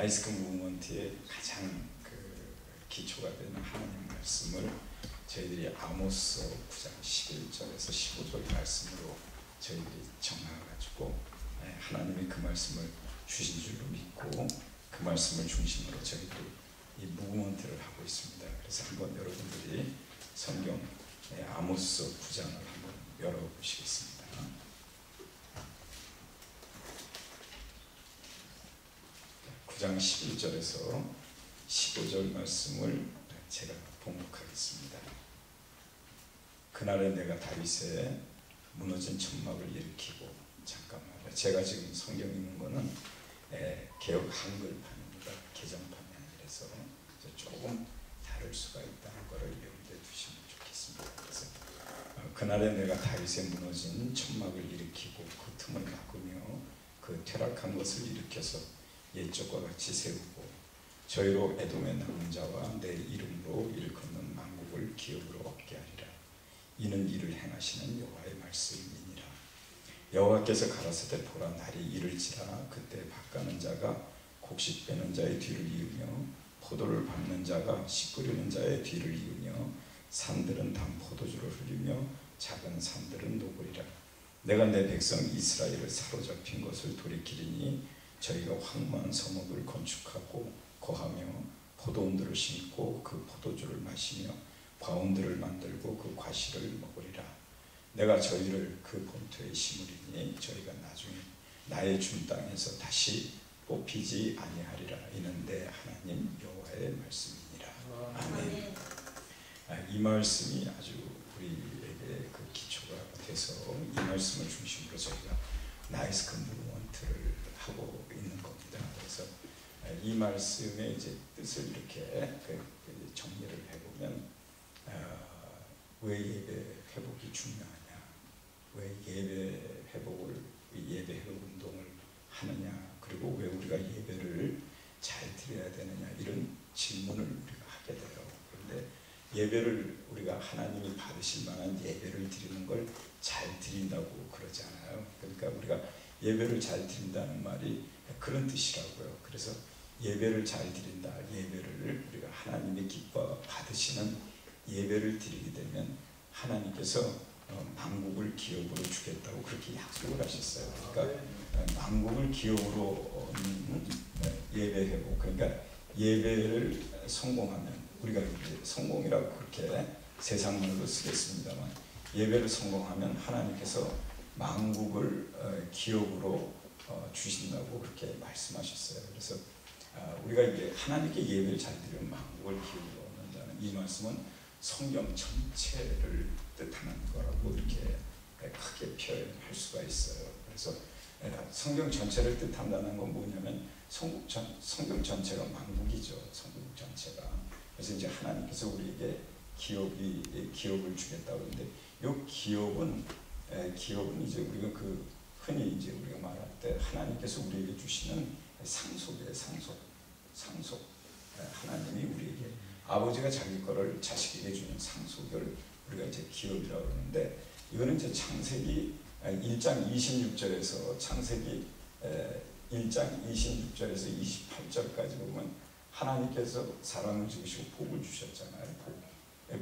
나이스크 무브먼트의 가장 기초가 되는 하나님 말씀을 저희들이 아모스 9장 11절에서 15절 말씀으로 저희들이 정하가지고 하나님이 그 말씀을 주신 줄로 믿고 그 말씀을 중심으로 저희들이 이 무브먼트를 하고 있습니다. 그래서 한번 여러분들이 성경 아모스 9장을 한번 열어보시겠습니다. 9장 11절에서 15절 말씀을 제가 봉독하겠습니다. 그날에 내가 다윗의 무너진 천막을 일으키고, 잠깐만요. 제가 지금 성경 읽는 거는 개역 한글판입니다. 개정판이 아니라서 조금 다를 수가 있다는 것을 염두에 두시면 좋겠습니다. 그래서 그날에 내가 다윗의 무너진 천막을 일으키고 그 틈을 막으며 그 퇴락한 것을 일으켜서 옛적과 같이 세우고 저희로 에돔의 남은 자와 내 이름으로 일컫는 만국을 기업으로 얻게 하리라. 이는 이를 행하시는 여호와의 말씀이니라. 여호와께서 가라사대 보라, 날이 이를지라. 그때 밭가는 자가 곡식 빼는 자의 뒤를 이으며 포도를 밟는 자가 씨 뿌리는 자의 뒤를 이으며 산들은 단 포도주를 흘리며 작은 산들은 녹으리라. 내가 내 백성 이스라엘을 사로잡힌 것을 돌이키리니 저희가 황무한 서목을 건축하고 거하며 포도원들을 심고 그 포도주를 마시며 과원들을 만들고 그 과실을 먹으리라. 내가 저희를 그 본토에 심으리니 저희가 나중에 나의 준 땅에서 다시 뽑히지 아니하리라. 이는 내 하나님 여호와의 말씀이니라. 아멘. 이 말씀이 아주 우리에게 그 기초가 돼서 이 말씀을 중심으로 저희가 나이스크 무브먼트를 하고 있는 겁니다. 그래서 이 말씀의 이제 뜻을 이렇게 정리를 해보면 왜 예배 회복이 중요하냐, 왜 예배 회복을 예배 회복 운동을 하느냐, 그리고 왜 우리가 예배를 잘 드려야 되느냐, 이런 질문을 우리가 하게 돼요. 그런데 예배를 우리가 하나님이 받으실 만한 예배를 드리는 걸 잘 드린다고 그러잖아요. 그러니까 우리가 예배를 잘 드린다는 말이 그런 뜻이라고요. 그래서 예배를 잘 드린다, 예배를 우리가 하나님의 기뻐 받으시는 예배를 드리게 되면 하나님께서 만국을 기업으로 주겠다고 그렇게 약속을 하셨어요. 그러니까 만국을 기업으로 예배 회복, 그러니까 예배를 성공하면, 우리가 성공이라고 그렇게 세상말로 쓰겠습니다만, 예배를 성공하면 하나님께서 만국을 기업으로 주신다고 그렇게 말씀하셨어요. 그래서 우리가 이제 하나님께 예배를 잘 드리면 만국을 기업으로 얻는다는 이 말씀은 성경 전체를 뜻하는 거라고 이렇게 크게 표현할 수가 있어요. 그래서 성경 전체를 뜻한다는 건 뭐냐면 성경 전체가 만국이죠. 성경 전체가. 그래서 이제 하나님께서 우리에게 기업을 주겠다고 하는데, 이 기업은 이제 우리가 흔히 이제 우리가 말할 때 하나님께서 우리에게 주시는 상속이에요. 상속. 하나님이 우리에게 아버지가 자기 거를 자식에게 주는 상속을 우리가 이제 기업이라고 그러는데, 이거는 이제 창세기 1장 26절에서 창세기 1장 26절에서 28절까지 보면 하나님께서 사람을 지으시고 복을 주셨잖아요.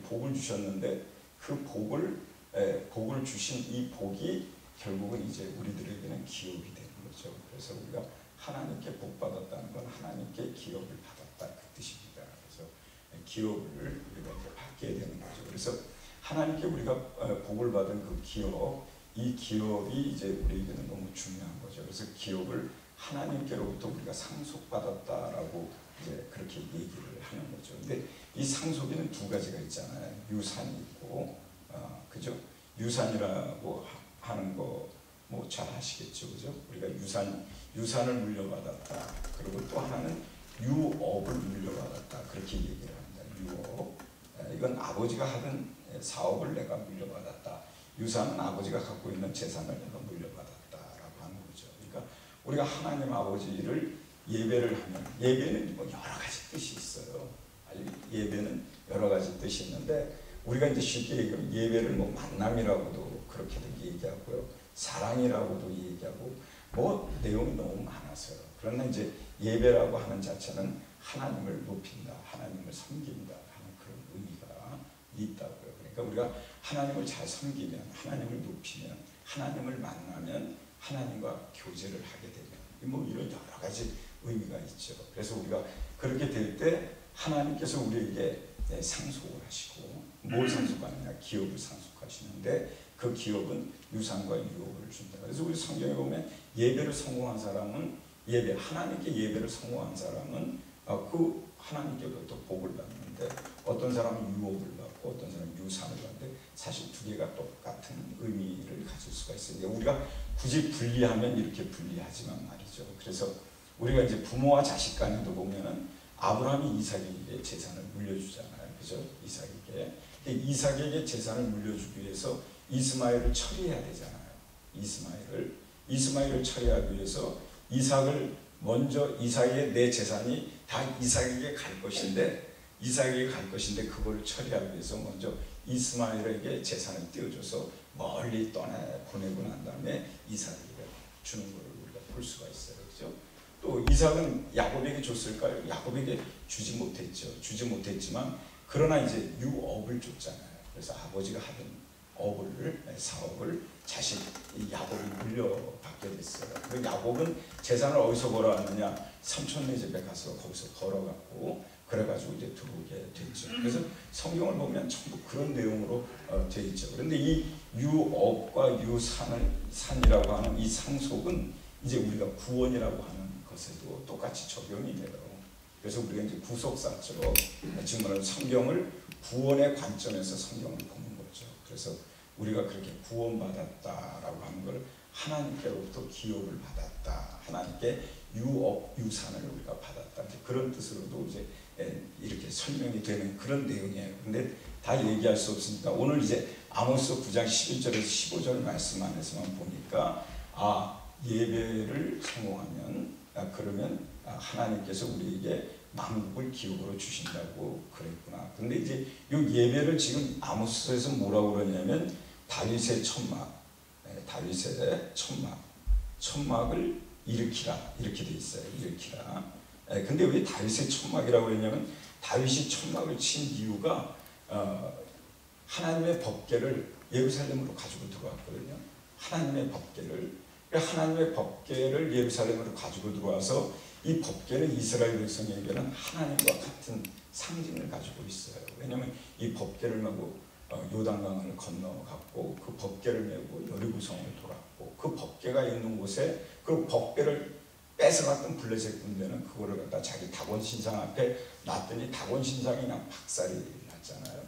복을 주셨는데 그 복을 주신 이 복이 결국은 이제 우리들에게는 기업이 되는 거죠. 그래서 우리가 하나님께 복 받았다는 건 하나님께 기업을 받았다, 그 뜻입니다. 그래서 기업을 우리가 이제 받게 되는 거죠. 그래서 하나님께 우리가 복을 받은 그 기업, 이 기업이 이제 우리에게는 너무 중요한 거죠. 그래서 기업을 하나님께로부터 우리가 상속받았다라고 이제 그렇게 얘기를 하는 거죠. 근데 이 상속에는 두 가지가 있잖아요. 유산이 있고, 그죠? 유산이라고 하는 거 뭐 잘 아시겠죠, 그죠? 우리가 유산을 물려받았다. 그리고 또 하나는 유업을 물려받았다. 그렇게 얘기를 합니다. 유업. 이건 아버지가 하던 사업을 내가 물려받았다. 유산은 아버지가 갖고 있는 재산을 내가 물려받았다라고 하는 거죠. 그러니까 우리가 하나님 아버지를 예배를 하면, 예배는 뭐 여러 가지 뜻이 있어요. 예배는 여러 가지 뜻이 있는데, 우리가 이제 쉽게 얘기하면 예배를 뭐 만남이라고도 그렇게도 얘기하고요, 사랑이라고도 얘기하고, 뭐 내용이 너무 많아서요. 그러나 이제 예배라고 하는 자체는 하나님을 높인다, 하나님을 섬긴다 하는 그런 의미가 있다고요. 그러니까 우리가 하나님을 잘 섬기면, 하나님을 높이면, 하나님을 만나면, 하나님과 교제를 하게 되면 뭐 이런 여러 가지 의미가 있죠. 그래서 우리가 그렇게 될 때 하나님께서 우리에게 상속을 하시고, 뭘 상속하느냐? 기업을 상속하시는데 그 기업은 유산과 유업을 준다. 그래서 우리 성경에 보면 예배를 성공한 사람은, 하나님께 예배를 성공한 사람은 그 하나님께로부터 복을 받는데, 어떤 사람은 유업을 받고 어떤 사람은 유산을 받는데 사실 두 개가 똑같은 의미를 가질 수가 있어요. 우리가 굳이 분리하면 이렇게 분리하지만 말이죠. 그래서 우리가 이제 부모와 자식 간에도 보면은 아브라함이 이삭에게 재산을 물려주잖아요. 그죠? 이삭에게 재산을 물려주기 위해서 이스마엘을 처리해야 되잖아요. 이스마엘을 처리하기 위해서 이삭에게 내 재산이 다 이삭에게 갈 것인데 그거를 처리하기 위해서 먼저 이스마엘에게 재산을 띄워줘서 멀리 보내고 난 다음에 이삭에게 주는 것을 우리가 볼 수가 있어요. 그렇죠? 또 이삭은 야곱에게 줬을까요? 야곱에게 주지 못했지만 그러나 이제 유업을 줬잖아요. 그래서 아버지가 하던 사업을 야곱이 물려받게 됐어요. 그 야곱은 재산을 어디서 벌어왔느냐? 삼촌네 집에 가서 거기서 벌어갖고 그래가지고 이제 들어오게 됐죠. 그래서 성경을 보면 전부 그런 내용으로 되어 있죠. 그런데 이 유업과 유산이라고 하는 이 상속은 이제 우리가 구원이라고 하는 것에도 똑같이 적용이 돼요. 그래서 우리가 이제 구속사처럼 지금 말하는 성경을 구원의 관점에서 성경을 보는 거죠. 그래서 우리가 그렇게 구원받았다라고 하는 걸 하나님께로부터 기업을 받았다, 하나님께 유산을 우리가 받았다, 그런 뜻으로도 이제 이렇게 설명이 되는 그런 내용이에요. 근데 다 얘기할 수 없으니까 오늘 이제 아모스 9장 11절에서 15절 말씀 안에서만 보니까 예배를 성공하면 그러면 하나님께서 우리에게 만국을 기업으로 주신다고 그랬구나. 근데 이제 이 예배를 지금 아모스에서 뭐라고 그러냐면 다윗의 천막을 일으키라 이렇게 돼 있어요. 일으키라. 근데 왜 다윗의 천막이라고 했냐면 다윗이 천막을 친 이유가 하나님의 법궤를 예루살렘으로 가지고 들어왔거든요. 하나님의 법궤를 예루살렘으로 가지고 들어와서 이 법궤는 이스라엘 백성에게는 하나님과 같은 상징을 가지고 있어요. 왜냐하면 이 법궤를 메고 요단강을 건너갔고 그 법궤를 메고 여리고성을 돌았고 그 법궤가 있는 곳에 그 법궤를 뺏어갔던 블레셋 군대는 그거를 갖다 자기 다곤 신상 앞에 놨더니 다곤 신상이 그냥 박살이 났잖아요.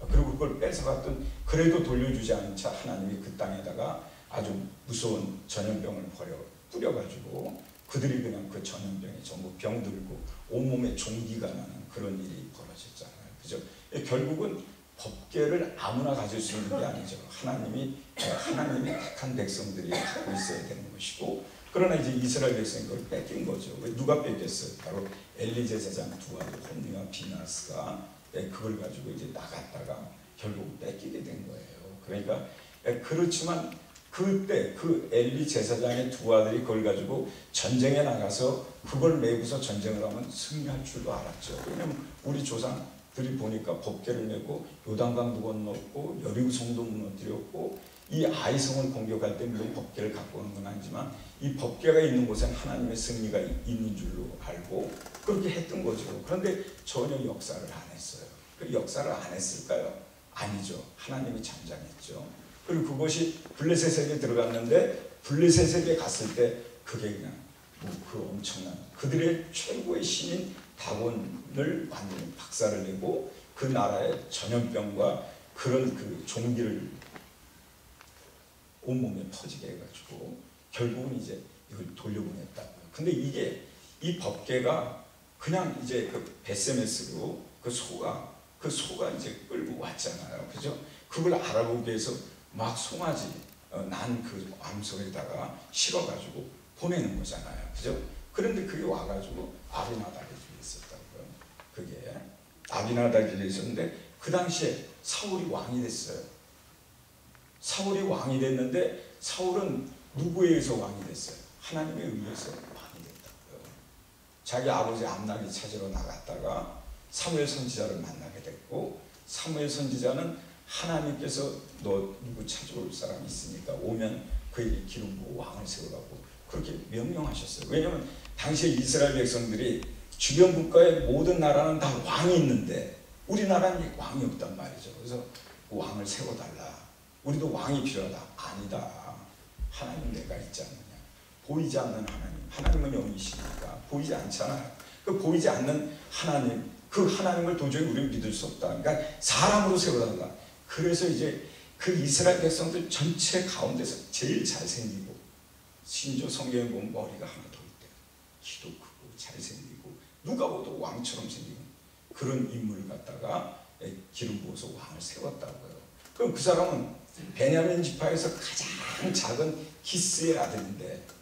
그리고 그걸 뺏어갔던, 그래도 돌려주지 않은 차 하나님이 그 땅에다가 아주 무서운 전염병을 뿌려가지고 그들이 그냥 그 전염병에 전부 병들고 온몸에 종기가 나는 그런 일이 벌어졌잖아요. 그죠? 결국은 법궤를 아무나 가질 수 있는 게 아니죠. 하나님이 택한 백성들이 갖고 있어야 되는 것이고, 그러나 이제 이스라엘 백성이 그걸 뺏긴 거죠. 누가 뺏겼어요? 바로 엘리 제사장 두 아들 홈리와 비나스가 그걸 가지고 이제 나갔다가 결국 뺏기게 된 거예요. 그러니까 그렇지만 그때 그 엘리 제사장의 두 아들이 그걸 가지고 전쟁에 나가서 그걸 메고서 전쟁을 하면 승리할 줄도 알았죠. 왜냐면 우리 조상들이 보니까 법궤를 메고 요단강도 건넜고 여리고성도 무너뜨렸고 이 아이성을 공격할 때 물론 법궤를 갖고 오는 건 아니지만 이 법궤가 있는 곳에 하나님의 승리가 있는 줄로 알고 그렇게 했던 거죠. 그런데 전혀 역사를 안 했어요. 그 역사를 안 했을까요? 아니죠. 하나님이 잠잠했죠. 그리고 그것이 블레셋에게 들어갔는데 블레셋에게 갔을 때 그게 그냥 그 엄청난 그들의 최고의 신인 다곤을 완전히 박살을 내고 그 나라의 전염병과 그런 그 종기를 온몸에 퍼지게 해가지고 결국은 이제 이걸 돌려보냈다고요. 근데 이 법궤가 그냥 이제 그 베세메스로 그 소가 이제 끌고 왔잖아요. 그죠? 그걸 알아보기 위해서 막 송아지 난 그 암석에다가 실어가지고 보내는 거잖아요. 그죠? 그런데 그게 와가지고 아비나답의 집에 있었다고요. 그게 아비나답의 집에 있었는데 그 당시에 사울이 왕이 됐어요. 사울이 왕이 됐는데 사울은 누구에 의해서 왕이 됐어요? 하나님에 의해서 왕이 됐다고요. 자기 아버지 암나기 찾으러 나갔다가 사무엘 선지자를 만나게 됐고, 사무엘 선지자는 하나님께서 너 누구 찾아올 사람이 있으니까 오면 그에게 기름 부어 왕을 세우라고 그렇게 명령하셨어요. 왜냐하면 당시에 이스라엘 백성들이 주변 국가의 모든 나라는 다 왕이 있는데 우리나라는 왕이 없단 말이죠. 그래서 왕을 세워달라. 우리도 왕이 필요하다. 아니다. 하나님 내가 있지 않느냐. 보이지 않는 하나님. 하나님은 영이시니까 보이지 않잖아요. 그 보이지 않는 하나님, 그 하나님을 도저히 우리는 믿을 수 없다. 그러니까 사람으로 세워달라. 그래서 이제 그 이스라엘 백성들 전체 가운데서 제일 잘생기고, 심지어 성경에 보면 머리가 하나 더 있대. 키도 크고 잘생기고 누가 봐도 왕처럼 생긴 그런 인물을 갖다가 기름 부어서 왕을 세웠다고요. 그럼 그 사람은 베냐민 지파에서 가장 작은 기스의 아들인데,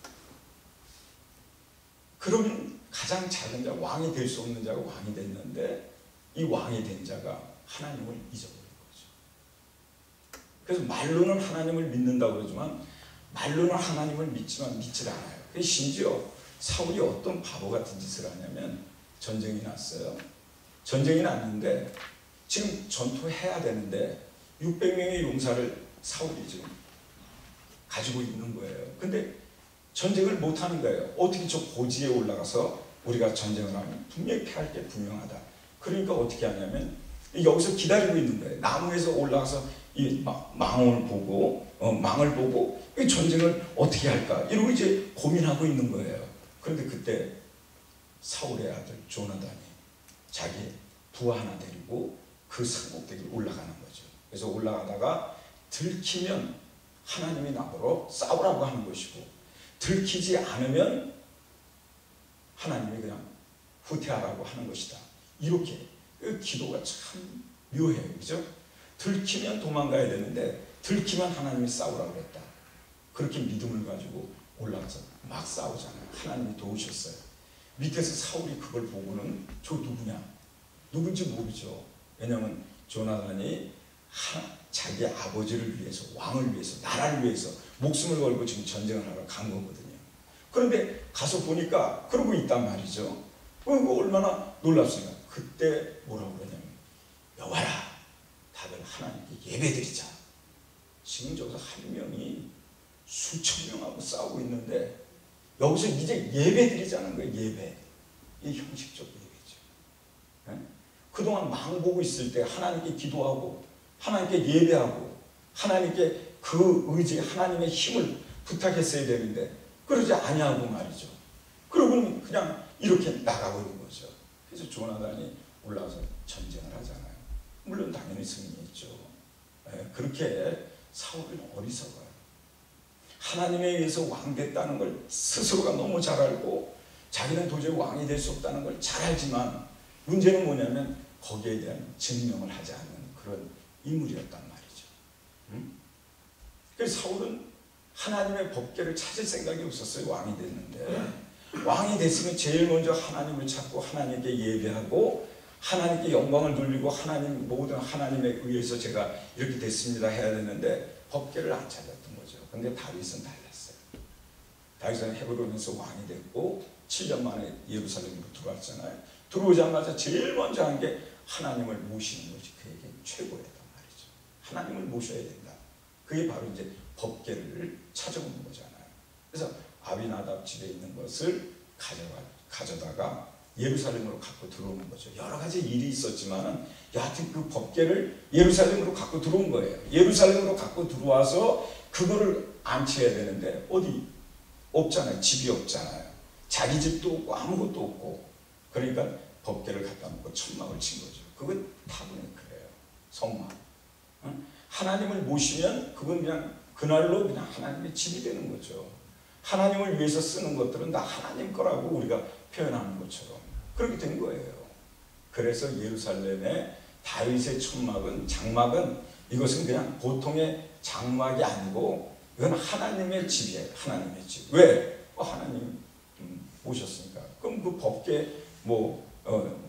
그러면 가장 작은 자, 왕이 될 수 없는 자가 왕이 됐는데 이 왕이 된 자가 하나님을 잊어버린 거죠. 그래서 말로는 하나님을 믿는다고 그러지만 말로는 하나님을 믿지만 믿질 않아요. 심지어 사울이 어떤 바보 같은 짓을 하냐면, 전쟁이 났어요. 전쟁이 났는데 지금 전투해야 되는데 600명의 용사를 사울이 지금 가지고 있는 거예요. 근데 전쟁을 못하는 거예요. 어떻게 저 고지에 올라가서 우리가 전쟁을 하면 분명히 패할 게 분명하다. 그러니까 어떻게 하냐면 여기서 기다리고 있는 거예요. 나무에서 올라가서 이 망을 보고 이 전쟁을 어떻게 할까 이러고 이제 고민하고 있는 거예요. 그런데 그때 사울의 아들 조나단이 자기 부하 하나 데리고 그 산꼭대기로 올라가는 거죠. 그래서 올라가다가 들키면 하나님이 나보러 싸우라고 하는 것이고, 들키지 않으면 하나님이 그냥 후퇴하라고 하는 것이다. 이렇게 기도가 참 묘해요. 그죠? 들키면 도망가야 되는데 들키면 하나님이 싸우라고 했다. 그렇게 믿음을 가지고 올라가서 막 싸우잖아요. 하나님이 도우셨어요. 밑에서 사울이 그걸 보고는 저 누구냐? 누군지 모르죠. 왜냐하면 조나단이 자기 아버지를 위해서, 왕을 위해서, 나라를 위해서 목숨을 걸고 지금 전쟁을 하러 간 거거든요. 그런데 가서 보니까 그러고 있단 말이죠. 얼마나 놀랍습니까? 그때 뭐라고 그러냐면, 여봐라, 다들 하나님께 예배드리자. 지금 저기서 한 명이 수천 명하고 싸우고 있는데 여기서 이제 예배드리자는 거예요. 예배. 이 형식적 예배죠. 네? 그동안 망 보고 있을 때 하나님께 기도하고 하나님께 예배하고 하나님께 그 의지, 하나님의 힘을 부탁했어야 되는데 그러지 아니하고 말이죠. 그러고는 그냥 이렇게 나가버린 거죠. 그래서 조나단이 올라가서 전쟁을 하잖아요. 물론 당연히 승리했죠. 네, 그렇게 사울은 어리석어요. 하나님에 의해서 왕 됐다는 걸 스스로가 너무 잘 알고 자기는 도저히 왕이 될 수 없다는 걸 잘 알지만 문제는 뭐냐면 거기에 대한 증명을 하지 않는 그런 인물이었단 말이죠. 그래서 사울은 하나님의 법궤를 찾을 생각이 없었어요. 왕이 됐는데 왕이 됐으면 제일 먼저 하나님을 찾고 하나님께 예배하고 하나님께 영광을 돌리고 하나님 모든 하나님에 의해서 제가 이렇게 됐습니다 해야 되는데 법궤를 안 찾았던 거죠. 근데 다윗은 달랐어요. 다윗은 헤브론에서 왕이 됐고 7년 만에 예루살렘으로 들어왔잖아요. 들어오자마자 제일 먼저 한 게 하나님을 모시는 것이 그에게 최고였단 말이죠. 하나님을 모셔야 된다. 그게 바로 이제 법궤를 찾아오는 거잖아요. 그래서 아비나답 집에 있는 것을 가져다가 예루살렘으로 갖고 들어오는 거죠. 여러 가지 일이 있었지만 여하튼 그 법궤를 예루살렘으로 갖고 들어온 거예요. 예루살렘으로 갖고 들어와서 그거를 안치해야 되는데 어디 없잖아요. 집이 없잖아요. 자기 집도 없고 아무것도 없고 그러니까 법궤를 갖다 놓고 천막을 친 거죠. 그건 타브네클이에요. 성막. 하나님을 모시면 그건 그냥 그날로 그냥 하나님의 집이 되는 거죠. 하나님을 위해서 쓰는 것들은 다 하나님 거라고 우리가 표현하는 것처럼 그렇게 된 거예요. 그래서 예루살렘의 다윗의 천막은, 장막은 이것은 그냥 보통의 장막이 아니고 이건 하나님의 집이에요. 하나님의 집. 왜? 하나님 오셨으니까. 그럼 그 법궤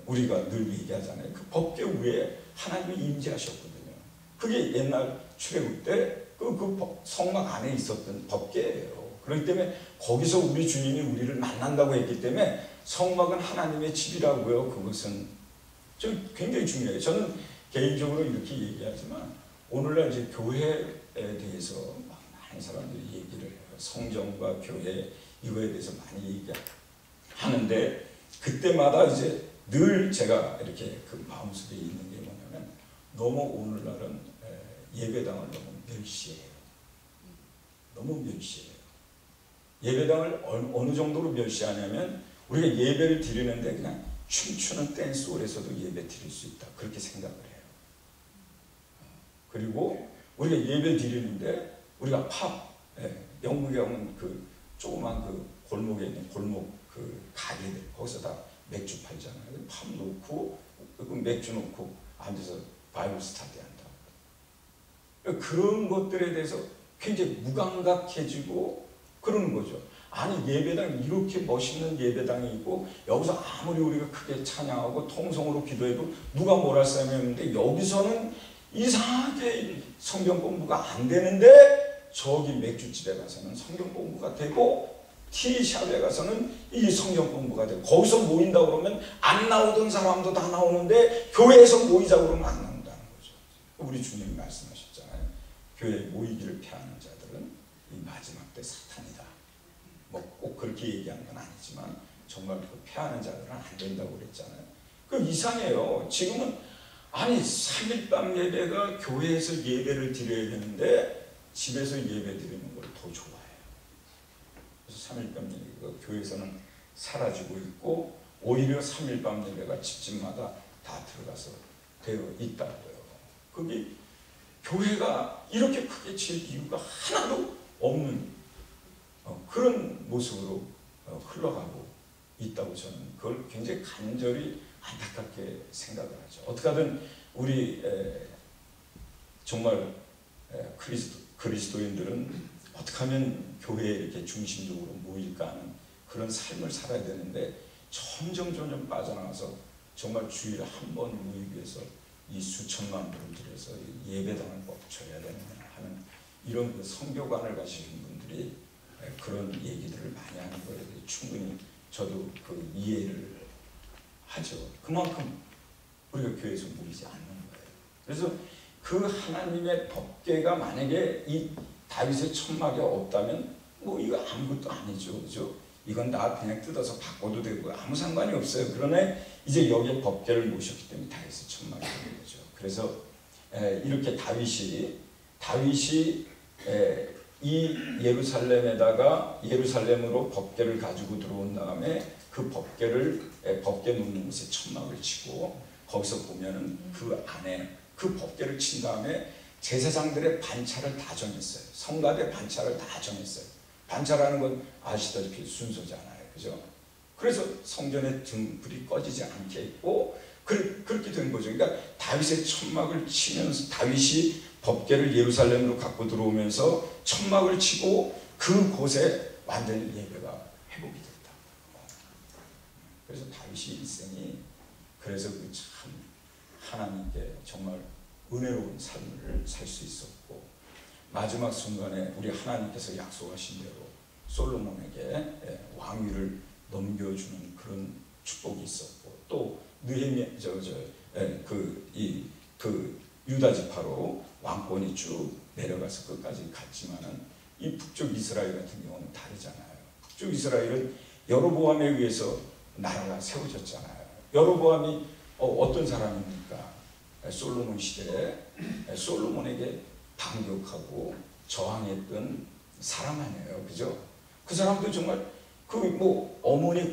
우리가 늘 얘기하잖아요. 그 법궤 위에 하나님이 임재하셨거든요. 그게 옛날 출애굽 때 그 성막 안에 있었던 법궤예요. 그렇기 때문에 거기서 우리 주님이 우리를 만난다고 했기 때문에 성막은 하나님의 집이라고요. 그것은 좀 굉장히 중요해요. 저는 개인적으로 이렇게 얘기하지만 오늘날 이제 교회에 대해서 많은 사람들이 얘기를 해요. 성전과 교회 이거에 대해서 많이 얘기하는데 그때마다 이제 늘 제가 이렇게 그 마음속에 있는 게 뭐냐면 너무 오늘날은 예배당을 너무 멸시해요. 너무 멸시해요. 예배당을 어느 정도로 멸시하냐면 우리가 예배를 드리는데 그냥 춤추는 댄스홀에서도 예배 드릴 수 있다. 그렇게 생각을 해요. 그리고 우리가 예배 드리는데 우리가 영국에 오면 그 조그만 그 골목에 있는 골목 그 가게들 거기서 다 맥주 팔잖아요. 밥 놓고 맥주 놓고 앉아서 바이블 스타디 한다. 그런 것들에 대해서 굉장히 무감각해지고 그러는 거죠. 아니 예배당 이렇게 멋있는 예배당이 있고 여기서 아무리 우리가 크게 찬양하고 통성으로 기도해도 누가 뭘 할 사람이 없는데 여기서는 이상하게 성경 공부가 안 되는데 저기 맥주집에 가서는 성경 공부가 되고 티샵에 가서는 이 성경 공부가 되고 거기서 모인다고 그러면 안 나오던 사람도 다 나오는데 교회에서 모이자고 그러면 안 나온다는 거죠. 우리 주님이 말씀하셨잖아요. 교회에 모이기를 피하는 자들은 이 마지막 때 사탄이다. 뭐 꼭 그렇게 얘기하는 건 아니지만 정말 그 피하는 자들은 안 된다고 그랬잖아요. 그 이상해요. 지금은 아니 3일밤 예배가 교회에서 예배를 드려야 되는데 집에서 예배 드리는 걸 더 좋아해요. 그래서 3일밤 예배가 교회에서는 사라지고 있고 오히려 3일밤 예배가 집집마다 다 들어가서 되어 있다고요. 그게 교회가 이렇게 크게 질 이유가 하나도 없는 그런 모습으로 흘러가고 있다고 저는 그걸 굉장히 간절히 안타깝게 생각을 하죠. 어떻게 하든 우리 정말 그리스도인들은 어떻게 하면 교회에 이렇게 중심적으로 모일까 하는 그런 삶을 살아야 되는데 점점 빠져나가서 정말 주일에 한 번 모이기 위해서 이 수천만 불을 들여서 예배당을 꼭 줘야 되는 하는 이런 그 성교관을 가지신 분들이 그런 얘기들을 많이 하는 거에 대해 충분히 저도 그 이해를 하죠. 그만큼 우리가 교회에서 모이지 않는 거예요. 그래서 그 하나님의 법궤가 만약에 이 다윗의 천막에 없다면 뭐 이거 아무것도 아니죠. 그죠? 이건 다 그냥 뜯어서 바꿔도 되고 아무 상관이 없어요. 그러나 이제 여기에 법궤를 모셨기 때문에 다윗의 천막이 되는 거죠. 그래서 이렇게 다윗이 이 예루살렘으로 법궤를 가지고 들어온 다음에 그 법궤 놓는 곳에 천막을 치고 거기서 보면은 그 안에 그 법궤를 친 다음에 제사장들의 반차를 다 정했어요. 성가대 반차를 다 정했어요. 반차라는 건 아시다시피 순서잖아요. 그죠? 그래서 성전의 등불이 꺼지지 않게 했고 그렇게 된 거죠. 그러니까 다윗의 천막을 치면서 다윗이 법궤를 예루살렘으로 갖고 들어오면서 천막을 치고 그곳에 완전히 예배가 회복이 됐다. 그래서 다윗의 일생이 그래서 그 참 하나님께 정말 은혜로운 삶을 살 수 있었고 마지막 순간에 우리 하나님께서 약속하신 대로 솔로몬에게 왕위를 넘겨주는 그런 축복이 있었고 또 느헤미야 유다 지파로 왕권이 쭉 내려가서 끝까지 갔지만은 이 북쪽 이스라엘 같은 경우는 다르잖아요. 북쪽 이스라엘은 여로보암에 의해서 나라가 세워졌잖아요. 여로보암이 어떤 사람입니까? 솔로몬 시대에 솔로몬에게 반격하고 저항했던 사람 아니에요. 그죠? 그 사람도 정말 어머니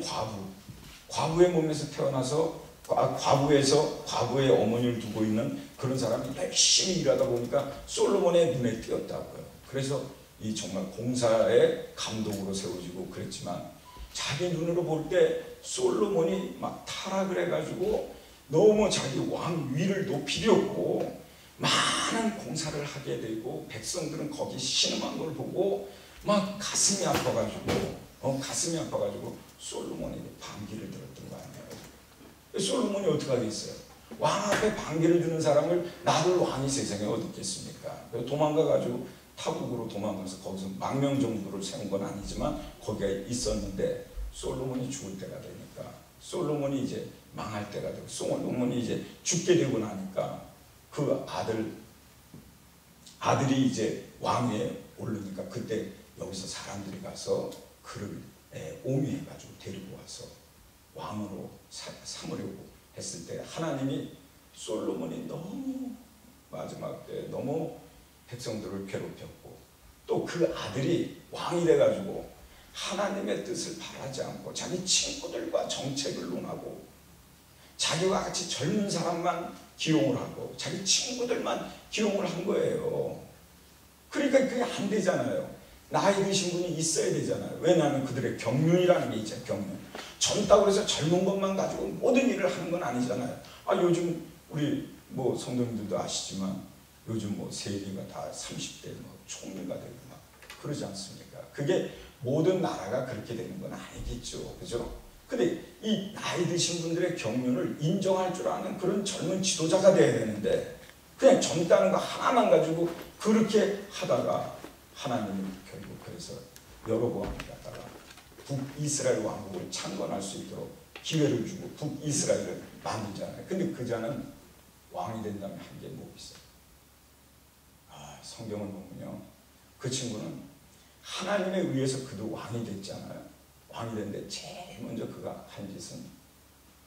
과부의 몸에서 태어나서 과부의 어머니를 두고 있는 그런 사람이 열심히 일하다 보니까 솔로몬의 눈에 띄었다고요. 그래서 이 정말 공사의 감독으로 세워지고 그랬지만 자기 눈으로 볼 때 솔로몬이 막 타락을 해가지고 너무 자기 왕위를 높이려고 많은 공사를 하게 되고 백성들은 거기 신음한 걸 보고 막 가슴이 아파가지고 솔로몬에게 반기를 들었던 거 아니에요. 솔로몬이 어떻게 하겠어요? 왕 앞에 반기를 주는 사람을 나를 왕이 세상에 어디 있겠습니까? 도망가가지고 타국으로 도망가서 거기서 망명 정부를 세운 건 아니지만 거기가 있었는데 솔로몬이 죽을 때가 되니까 솔로몬이 이제 망할 때가 되고 솔로몬이 이제 죽게 되고 나니까 그 아들이 이제 왕위에 오르니까 그때 여기서 사람들이 가서 그를 옹유해가지고 데리고 와서 왕으로 삼으려고 했을 때 하나님이 솔로몬이 너무 마지막 때 너무 백성들을 괴롭혔고 또 그 아들이 왕이 돼가지고 하나님의 뜻을 바라지 않고 자기 친구들과 정책을 논하고 자기와 같이 젊은 사람만 기용을 하고 자기 친구들만 기용을 한 거예요. 그러니까 그게 안 되잖아요. 나이 드신 분이 있어야 되잖아요. 왜냐하면 그들의 경륜이라는 게 있잖아요. 경륜. 젊다고 해서 젊은 것만 가지고 모든 일을 하는 건 아니잖아요. 요즘 우리 뭐 성도님들도 아시지만 요즘 뭐 세리가 다 30대 뭐 총리가 되고 막 그러지 않습니까? 그게 모든 나라가 그렇게 되는 건 아니겠죠. 그죠? 근데 이 나이 드신 분들의 경륜을 인정할 줄 아는 그런 젊은 지도자가 돼야 되는데 그냥 젊다는 거 하나만 가지고 그렇게 하다가 하나님은 결국 그래서 여로보암을 갖다가 북이스라엘 왕국을 창건할 수 있도록 기회를 주고 북이스라엘을 만들잖아요. 근데 그 자는 왕이 된다면 한 게 뭐 있어요? 성경을 보면요. 그 친구는 하나님에 의해서 그도 왕이 됐잖아요. 왕이 됐는데 제일 먼저 그가 한 짓은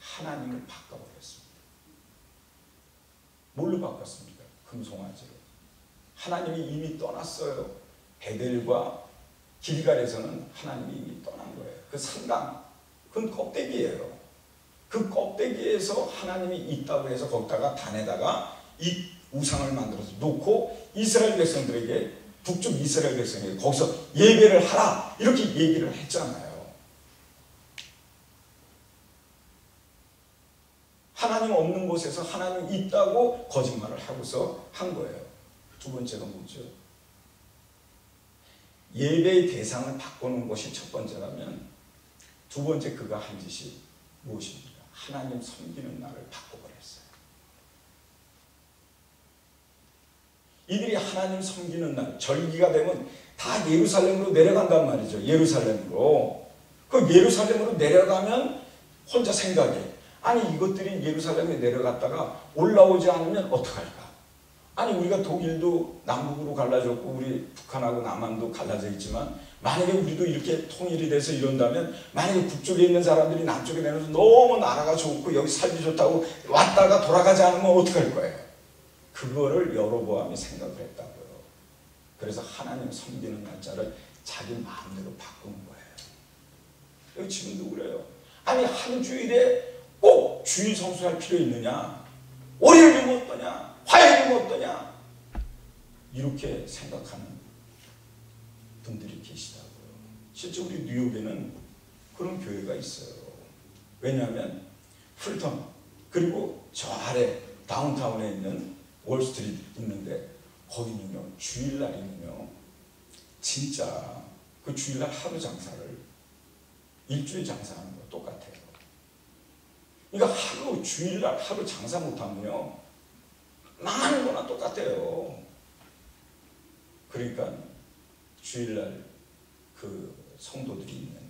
하나님을 바꿔버렸습니다. 뭘로 바꿨습니까? 금송아지로. 하나님이 이미 떠났어요. 베델과 길갈에서는 하나님이 이미 떠난 거예요. 그 산당, 그건 껍데기예요. 그 껍데기에서 하나님이 있다고 해서 거기다가 단에다가 이 우상을 만들어서 놓고 이스라엘 백성들에게 북쪽 이스라엘 백성에게 거기서 예배를 하라 이렇게 얘기를 했잖아요. 하나님 없는 곳에서 하나님 있다고 거짓말을 하고서 한 거예요. 두 번째가 뭐죠? 예배의 대상을 바꾸는 것이 첫 번째라면 두 번째 그가 한 짓이 무엇입니까? 하나님 섬기는 날을 바꿔버렸어요. 이들이 하나님 섬기는 날 절기가 되면 다 예루살렘으로 내려간단 말이죠. 예루살렘으로. 그 예루살렘으로 내려가면 혼자 생각해. 아니 이것들이 예루살렘에 내려갔다가 올라오지 않으면 어떡할까? 아니 우리가 독일도 남북으로 갈라졌고 우리 북한하고 남한도 갈라져 있지만 만약에 우리도 이렇게 통일이 돼서 이런다면 만약에 북쪽에 있는 사람들이 남쪽에 내려서 너무 나라가 좋고 여기 살기 좋다고 왔다가 돌아가지 않으면 어떡할 거예요? 그거를 여로보암이 생각을 했다고요. 그래서 하나님 섬기는 날짜를 자기 마음대로 바꾸는 거예요. 여기 지금도 그래요. 아니 한 주일에 꼭 주일 성수할 필요 있느냐? 월요일이면 어떠냐? 화요일이면 어떠냐? 이렇게 생각하는 분들이 계시다고요. 실제 우리 뉴욕에는 그런 교회가 있어요. 왜냐하면 풀턴 그리고 저 아래 다운타운에 있는 월스트리트 있는데 거기는요 주일날이면요 진짜 그 주일날 하루 장사를 일주일 장사하는 거 똑같아요. 그러니까 하루 주일날 하루 장사 못하면요 망하는 거나 똑같아요. 그러니까 주일날 그 성도들이 있는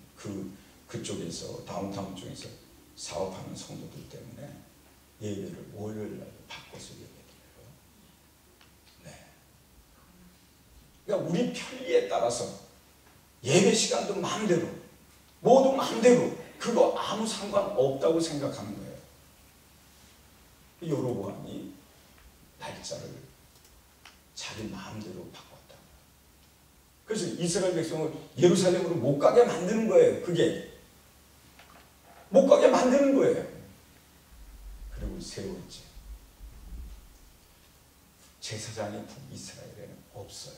그쪽에서 다운타운 쪽에서 사업하는 성도들 때문에 예배를 월요일날 바꿔서 예배드려요. 네. 그러니까 우리 편리에 따라서 예배 시간도 마음대로 모두 마음대로 그거 아무 상관없다고 생각하는 거예요. 여로보암이 날짜를 자기 마음대로 바꿨다. 그래서 이스라엘 백성을 예루살렘으로 못 가게 만드는 거예요. 그게 못 가게 만드는 거예요. 그리고 세 번째, 제사장이 북이스라엘에는 없어요.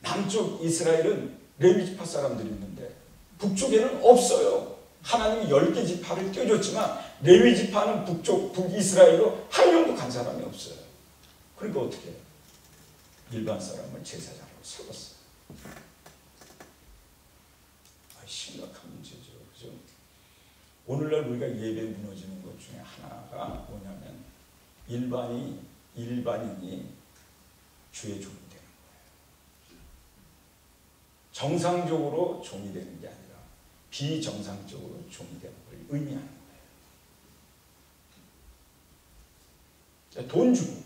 남쪽 이스라엘은 레위지파 사람들이 있는데 북쪽에는 없어요. 하나님이 10개 지파를 떼어줬지만 레위지파는 북이스라엘로 한 명도 간 사람이 없어요. 그러니까 어떻게 해요? 일반 사람을 제사장으로 세웠어요. 심각한 문제죠. 그죠? 오늘날 우리가 예배 무너지는 것 중에 하나가 뭐냐면 일반인이 주의 종이 되는 거예요. 정상적으로 종이 되는 게 아니라 비정상적으로 종이 되는 걸 의미하는 거예요. 돈 주고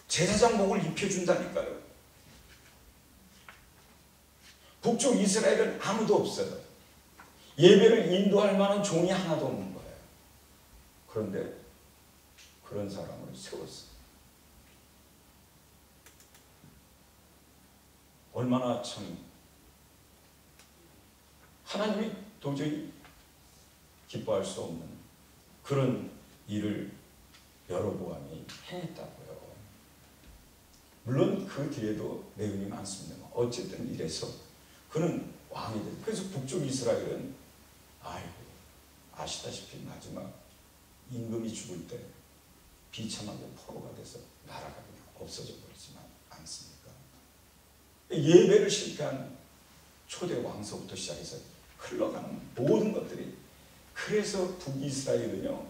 제사장복을 입혀준다니까요. 북쪽 이스라엘은 아무도 없어요. 예배를 인도할 만한 종이 하나도 없는 거예요. 그런데 그런 사람을 세웠어요. 얼마나 참 하나님이 도저히 기뻐할 수 없는 그런 일을 여로보암이 행했다고요. 물론 그 뒤에도 내용이 많습니다. 어쨌든 이래서 그는 왕이 됐어요. 그래서 북쪽 이스라엘은 아시다시피 마지막 임금이 죽을 때 비참하게 포로가 돼서 나라가 그냥 없어져 버리지만 않습니까? 예배를 실패한 초대 왕서부터 시작해서 흘러가는 모든 것들이, 그래서 북이스라엘은요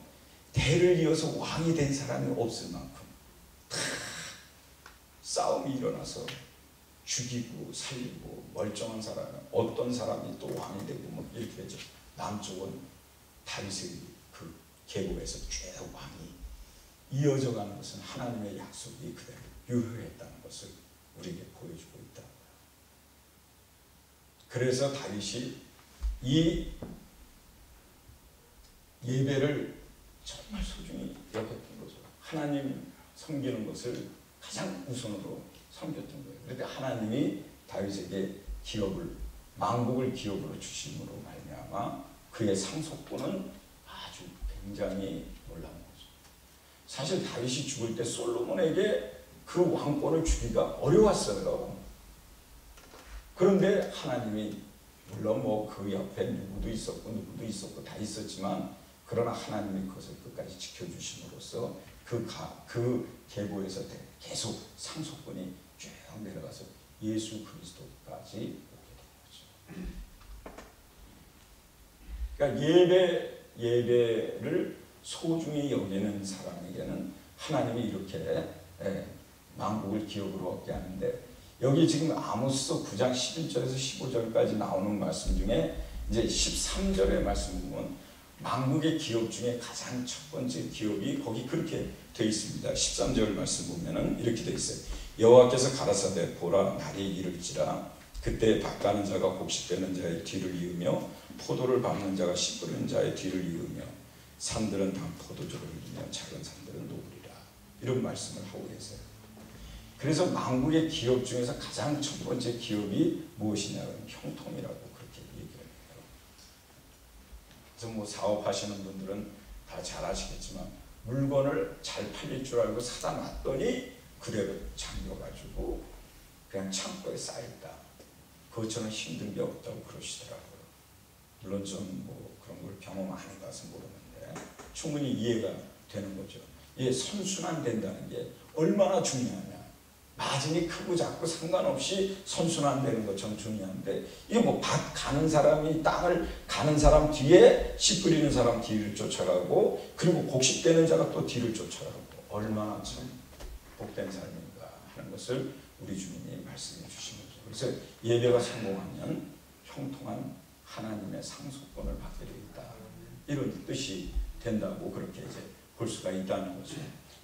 대를 이어서 왕이 된 사람이 없을 만큼 다 싸움이 일어나서 죽이고 살리고, 멀쩡한 사람은 어떤 사람이 또 왕이 되고 뭐 이렇게 되죠. 남쪽은 다윗의 그 계보에서 쭉 왕이 이어져 가는 것은 하나님의 약속이 그대로 유효했다는 것을 우리에게 보여주고 있다. 그래서 다윗이 이 예배를 정말 소중히 여겼던 거죠. 하나님 섬기는 것을 가장 우선으로 섬겼던 거예요. 그런데 하나님이 다윗에게 기업을, 만국을 기업으로 주심으로 말미암아 그의 상속권은 아주 굉장히 놀라운 거죠. 사실 다윗이 죽을 때 솔로몬에게 그 왕권을 주기가 어려웠어요. 그런데 하나님이, 물론 뭐 그 옆에 누구도 있었고 다 있었지만, 그러나 하나님이 그것을 끝까지 지켜주심으로써 그 계보에서 계속 상속권이 쭉 내려가서 예수 그리스도까지 오게 된 거죠. 그러니까 예배를 소중히 여기는 사람에게는 하나님이 이렇게 만국을 기업으로 얻게 하는데, 여기 지금 아모스서 9장 11절에서 15절까지 나오는 말씀 중에 이제 13절의 말씀 보면 만국의 기업 중에 가장 첫 번째 기업이 거기 그렇게 되어 있습니다. 13절 말씀 보면은 이렇게 되어 있어요. 여호와께서 가라사대 보라 날이 이를지라 그때 밭가는 자가 곡식 빼는 자의 뒤를 이으며 포도를 밟는 자가 씨 뿌리는 자의 뒤를 이으며 산들은 다 포도주를 이으며 작은 산들은 녹으리라. 이런 말씀을 하고 계세요. 그래서 만국의 기업 중에서 가장 첫 번째 기업이 무엇이냐면 형통이라고 그렇게 얘기를 해요. 그래서 뭐 사업하시는 분들은 다 잘 아시겠지만 물건을 잘 팔릴 줄 알고 사다 놨더니 그대로 잠겨가지고 그냥 창고에 쌓여있다. 그것처럼 힘든 게 없다고 그러시더라고요. 물론 좀 뭐 그런 걸 경험 안 해봐서 모르는데 충분히 이해가 되는 거죠. 이게 선순환된다는 게 얼마나 중요하냐. 마진이 크고 작고 상관없이 선순환되는 것처럼 중요한데, 이게 뭐 밭 가는 사람이 땅을 가는 사람 뒤에 씨 뿌리는 사람 뒤를 쫓아가고, 그리고 곡식 빼는 자가 또 뒤를 쫓아가고, 얼마나 참 복된 삶인가 하는 것을 우리 주님이 말씀해 주신 거죠. 그래서 예배가 성공하면 형통한 하나님의 상속권을 받게 되겠다, 이런 뜻이 된다고 그렇게 이제 볼 수가 있다는 거죠.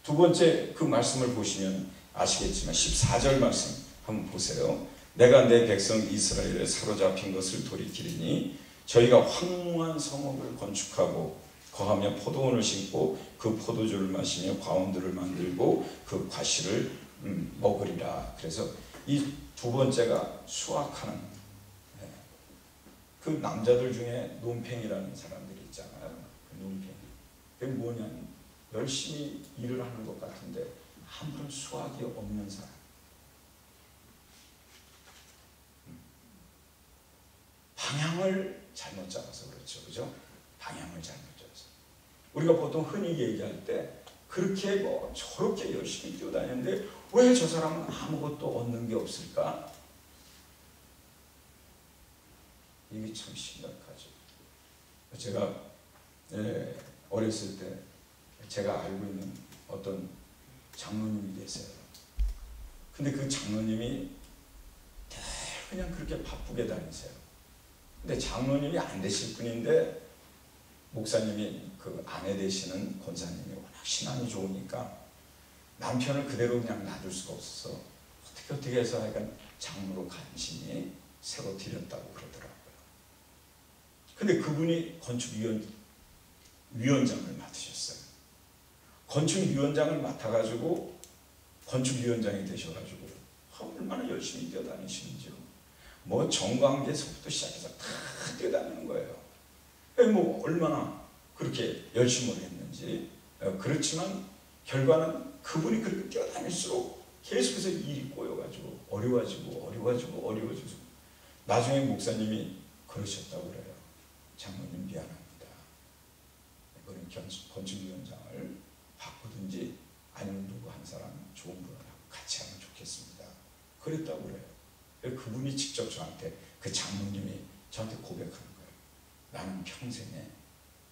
두 번째 그 말씀을 보시면 아시겠지만 14절 말씀 한번 보세요. 내가 내 백성 이스라엘에 사로잡힌 것을 돌이키리니 저희가 황무한 성읍을 건축하고 거하며 포도원을 심고 그 포도주를 마시며 과원들을 만들고 그 과실을 먹으리라. 그래서 이 두 번째가 수확하는, 그 남자들 중에 논팽이라는 사람들이 있잖아요. 그 논팽이. 그게 뭐냐면 열심히 일을 하는 것 같은데 아무런 수확이 없는 사람. 방향을 잘못 잡아서 그렇죠. 그죠? 방향을 잘못 잡아서. 우리가 보통 흔히 얘기할 때 그렇게 뭐 저렇게 열심히 뛰어다니는데 왜 저 사람은 아무것도 얻는 게 없을까? 이게 참 심각하죠. 제가 어렸을 때 제가 알고 있는 어떤 장로님이 계세요. 근데 그 장로님이 그냥 그렇게 바쁘게 다니세요. 근데 장로님이 안 되실 분인데 목사님이 그 아내 되시는 권사님이 워낙 신앙이 좋으니까 남편을 그대로 그냥 놔둘 수가 없어서 어떻게 해서 약간 장로로 간신히 새로 드렸다고 그러더라고요. 근데 그분이 건축위원장을 맡으셨어요. 건축위원장을 맡아가지고 건축위원장이 되셔가지고 얼마나 열심히 뛰어다니시는지요. 뭐 정관계에서부터 시작해서 다 뛰어다니는 거예요. 뭐 얼마나 그렇게 열심히 했는지. 그렇지만 결과는 그분이 그렇게 뛰어다닐수록 계속해서 일이 꼬여가지고 어려워지고 나중에 목사님이 그러셨다고 그래요. 장로님 미안합니다. 이번엔 건축위원장을 바꾸든지 아니면 누구 한 사람 좋은 분하고 같이 하면 좋겠습니다. 그랬다고 그래요. 그분이 직접 저한테, 그 장로님이 저한테 고백하는 거예요. 나는 평생에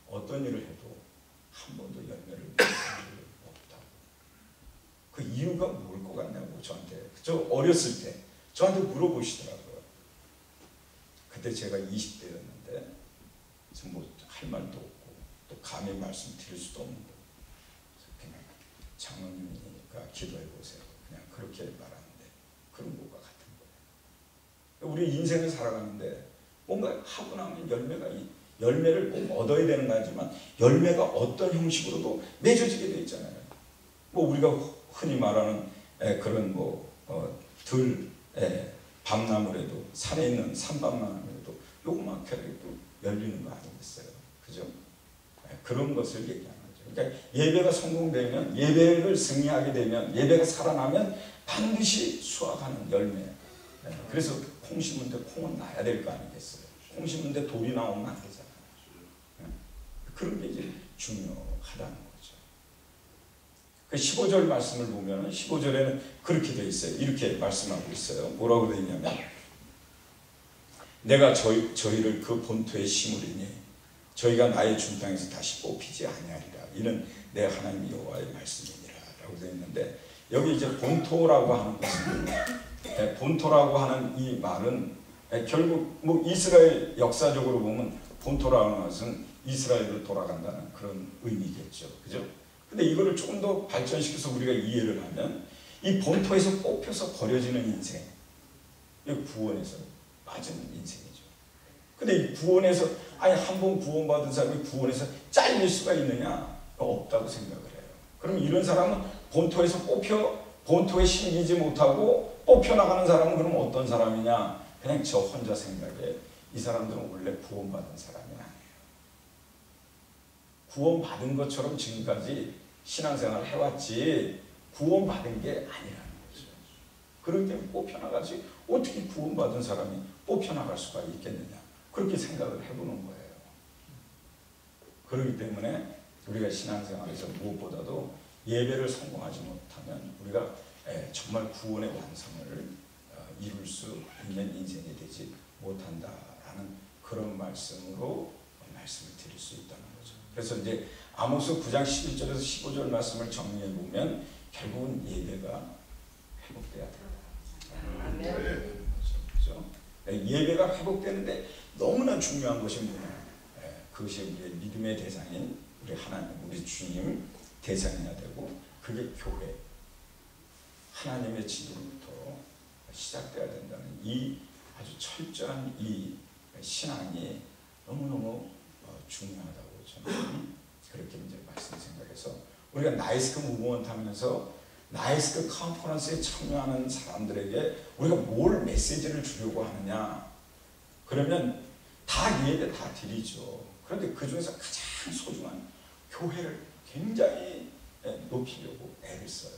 어떤 일을 해도 한 번도 열매를 본 적이 없다고. 그 이유가 뭘 것 같냐고 저한테, 저 어렸을 때 저한테 물어보시더라고요. 그때 제가 20대였는데 뭐 할 말도 없고 또 감히 말씀드릴 수도 없는 거. 그냥 장로님이니까 기도해 보세요. 그냥 그렇게 말하는데 그런 것과 같은 거예요. 우리 인생을 살아가는데 뭔가 하고 나면 열매를 꼭 얻어야 되는 거지만 열매가 어떤 형식으로도 맺어지게 돼 있잖아요. 뭐 우리가 흔히 말하는 그런 밤나무라도 산에 있는 산밤나무라도 요만큼도 열리는 거 아니겠어요? 그죠? 그런 것을 얘기하는 거죠. 그러니까 예배가 성공되면, 예배를 승리하게 되면, 예배가 살아나면 반드시 수확하는 열매. 그래서 콩 심은데 콩은 나야 될 거 아니겠어요? 콩 심은데 돌이 나오면 안 되잖아요. 그런 게 이제 중요하다는 거죠. 그 15절 말씀을 보면 15절에는 그렇게 되어 있어요. 이렇게 말씀하고 있어요. 뭐라고 되어 있냐면 내가 저희를 그 본토에 심으리니 저희가 나의 준 땅에서 다시 뽑히지 아니하리라. 이는 내 하나님 여호와의 말씀이니라 라고 되어 있는데, 여기 이제 본토라고 하는 것은, 본토라고 하는 이 말은 결국 뭐 이스라엘 역사적으로 보면 본토라는 것은 이스라엘로 돌아간다는 그런 의미겠죠. 그죠? 근데 이거를 조금 더 발전시켜서 우리가 이해를 하면 이 본토에서 뽑혀서 버려지는 인생, 이 구원에서 빠지는 인생이죠. 근데 이 구원에서, 한 번 구원받은 사람이 구원에서 잘릴 수가 있느냐? 없다고 생각을 해요. 그럼 이런 사람은 본토에 심기지 못하고 뽑혀나가는 사람은 그럼 어떤 사람이냐? 그냥 저 혼자 생각에 이 사람들은 원래 구원받은 사람이 아니에요. 구원받은 것처럼 지금까지 신앙생활을 해왔지 구원받은 게 아니라는 거죠. 그렇기 때문에 뽑혀나가지 어떻게 구원받은 사람이 뽑혀나갈 수가 있겠느냐? 그렇게 생각을 해보는 거예요. 그렇기 때문에 우리가 신앙생활에서 무엇보다도 예배를 성공하지 못하면 우리가 정말 구원의 완성을 이룰 수 있는 인생이 되지 못한다라는 그런 말씀으로 말씀을 드릴 수 있다는 거죠. 그래서 이제 아모스 9장 11절에서 15절 말씀을 정리해 보면 결국은 예배가 회복돼야 된다. 그렇죠? 예배가 회복되는데 너무나 중요한 것이 뭐냐? 그것이 우리의 믿음의 대상인 우리 하나님, 우리 주님 대상이어야 되고, 그게 교회, 하나님의 집으로부터 시작돼야 된다는 이 아주 철저한 이 신앙이 너무너무 중요하다고 저는 그렇게 이제 말씀 생각해서, 우리가 나이스크 무브먼트 하면서 나이스크 컨퍼런스에 참여하는 사람들에게 우리가 뭘 메시지를 주려고 하느냐? 그러면 다 예배 다 드리죠. 그런데 그 중에서 가장 소중한 교회를 굉장히 높이려고 애를 써요.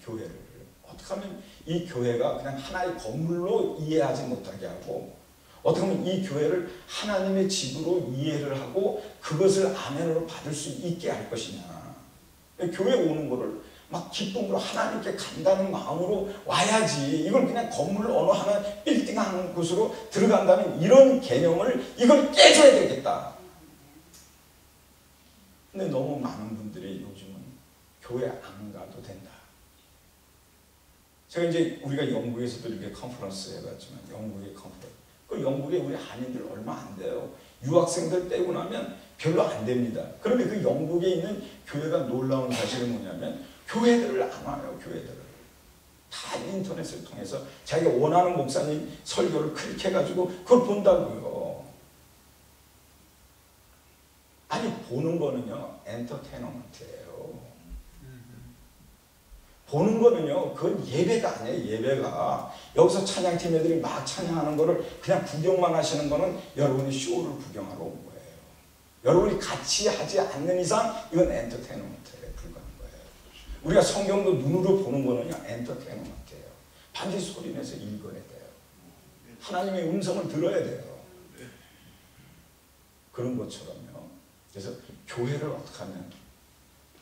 교회를 어떻게 하면 이 교회가 그냥 하나의 건물로 이해하지 못하게 하고, 어떻게 하면 이 교회를 하나님의 집으로 이해를 하고 그것을 아멘으로 받을 수 있게 할 것이냐. 교회 오는 거를 막 기쁨으로 하나님께 간다는 마음으로 와야지, 이걸 그냥 건물 어느 하나 빌딩 하는 곳으로 들어간다는 이런 개념을, 이걸 깨줘야 되겠다. 근데 너무 많은 분들이 요즘은 교회 안 가도 된다. 제가 이제 우리가 영국에서도 이렇게 컨퍼런스 해봤지만 영국의 컨퍼런스, 그 영국에 우리 한인들 얼마 안 돼요. 유학생들 빼고 나면 별로 안 됩니다. 그런데 그 영국에 있는 교회가 놀라운 사실은 뭐냐면 교회들을 안 와요. 교회들을 다 인터넷을 통해서 자기가 원하는 목사님 설교를 클릭해가지고 그걸 본다고요. 아니 보는 거는요 엔터테인먼트예요. 보는 거는요 그건 예배가 아니에요. 예배가 여기서 찬양팀 애들이 막 찬양하는 거를 그냥 구경만 하시는 거는 여러분이 쇼를 구경하러 온 거예요. 여러분이 같이 하지 않는 이상 이건 엔터테인먼트에 불과한 거예요. 우리가 성경도 눈으로 보는 거는요 엔터테인먼트예요. 반드시 소리내서 읽어야 돼요. 하나님의 음성을 들어야 돼요. 그런 것처럼요. 그래서 교회를 어떻게 하면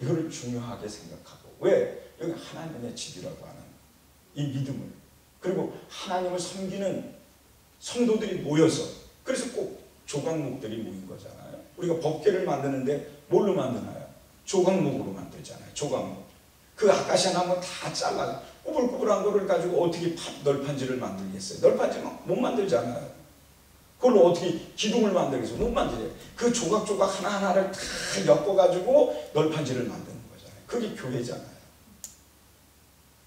이거를 중요하게 생각하고, 왜? 여기 하나님의 집이라고 하는 이 믿음을, 그리고 하나님을 섬기는 성도들이 모여서, 그래서 꼭 조각목들이 모인 거잖아요. 우리가 법궤를 만드는데 뭘로 만드나요? 조각목으로 만들잖아요. 조각목. 그 아카시아 나무 다 잘라 꾸불꾸불한 거를 가지고 어떻게 널판지를 만들겠어요? 널판지는 못 만들잖아요. 그걸로 어떻게 기둥을 만들겠어요? 못 만들어요. 그 조각조각 하나하나를 다 엮어가지고 널판지를 만드는 거잖아요. 그게 교회잖아요.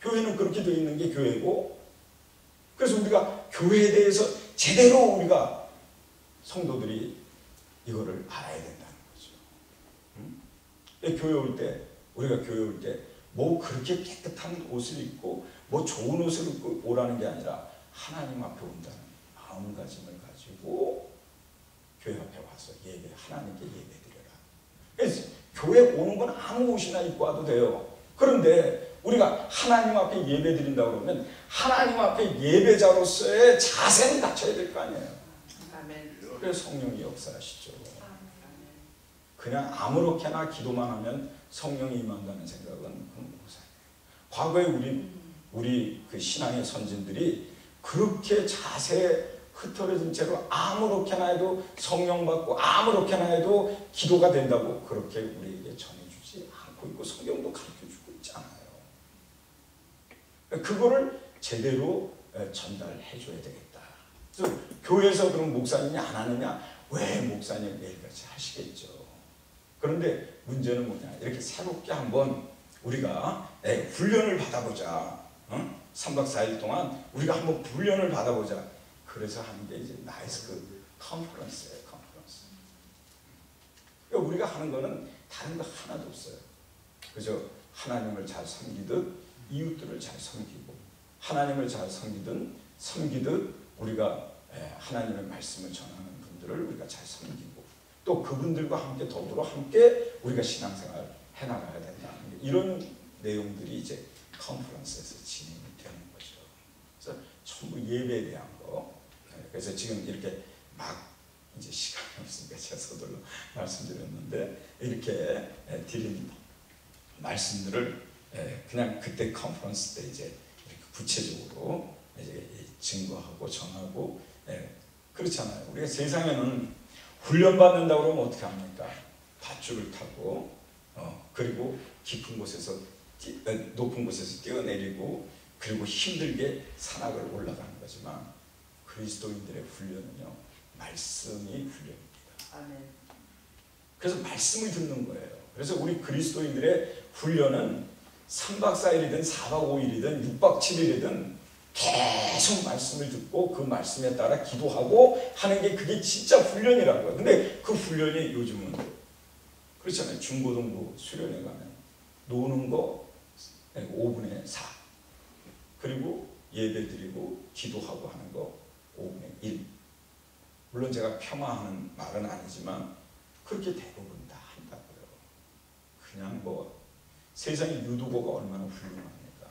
교회는 그렇게 되어 있는 게 교회고, 그래서 우리가 교회에 대해서 제대로 우리가 성도들이 이거를 알아야 된다는 거죠. 교회 올 때, 우리가 교회 올 때 뭐 그렇게 깨끗한 옷을 입고 뭐 좋은 옷을 입고 오라는 게 아니라 하나님 앞에 온다는 마음가짐을 가지고 교회 앞에 와서 예배, 하나님께 예배드려라. 그래서 교회 오는 건 아무 옷이나 입고 와도 돼요. 그런데 우리가 하나님 앞에 예배 드린다고 그러면 하나님 앞에 예배자로서의 자세는 갖춰야 될 거 아니에요. 그래서 성령이 역사하시죠. 그냥 아무렇게나 기도만 하면 성령이 임한다는 생각은 그건 무사해요. 과거에 우리 그 신앙의 선진들이 그렇게 자세에 흩어진 채로 아무렇게나 해도 성령 받고 아무렇게나 해도 기도가 된다고 그렇게 우리에게 전해주지 않고 있고 성경도 가르쳐주고 있잖아요. 그거를 제대로 전달해줘야 되겠다. 그래서 교회에서 그럼 목사님이 안 하느냐? 왜 목사님 매일같이 하시겠죠. 그런데 문제는 뭐냐? 이렇게 새롭게 한번 우리가 훈련을 받아보자. 3박 4일 동안 우리가 한번 훈련을 받아보자. 그래서 하는 게 이제 나이스 그 컨퍼런스예요. 컨퍼런스. 그러니까 우리가 하는 거는 다른 거 하나도 없어요. 그저 하나님을 잘 섬기듯 이웃들을 잘 섬기고, 하나님을 잘 섬기듯 우리가 하나님의 말씀을 전하는 분들을 우리가 잘 섬기고, 또 그분들과 함께 더불어 함께 우리가 신앙생활 해나가야 된다는 이런 내용들이 이제 컨퍼런스에서 진행이 되는 거죠. 그래서 전부 예배에 대한 거. 그래서 지금 이렇게 막 이제 시간이 없으니까 제가 서둘러 말씀드렸는데, 이렇게 드린 말씀들을 그냥 그때 컨퍼런스 때 이제 이렇게 구체적으로 이제 증거하고 전하고, 그렇잖아요. 우리가 세상에는 훈련 받는다고 그러면 어떻게 합니까? 밧줄을 타고 그리고 깊은 곳에서 높은 곳에서 뛰어내리고, 그리고 힘들게 산악을 올라가는 거지만 그리스도인들의 훈련은요 말씀이 훈련입니다. 아멘. 그래서 말씀을 듣는 거예요. 그래서 우리 그리스도인들의 훈련은 3박 4일이든 4박 5일이든 6박 7일이든 계속 말씀을 듣고 그 말씀에 따라 기도하고 하는 게 그게 진짜 훈련이라고요. 근데 그 훈련이 요즘은 그렇잖아요. 중고등부 수련회 가면 노는 거 5분의 4, 그리고 예배 드리고 기도하고 하는 거 5분의 1. 물론 제가 폄하하는 말은 아니지만 그렇게 대부분 다 한다고요. 그냥 뭐 세상에 유두고가 얼마나 훌륭합니까?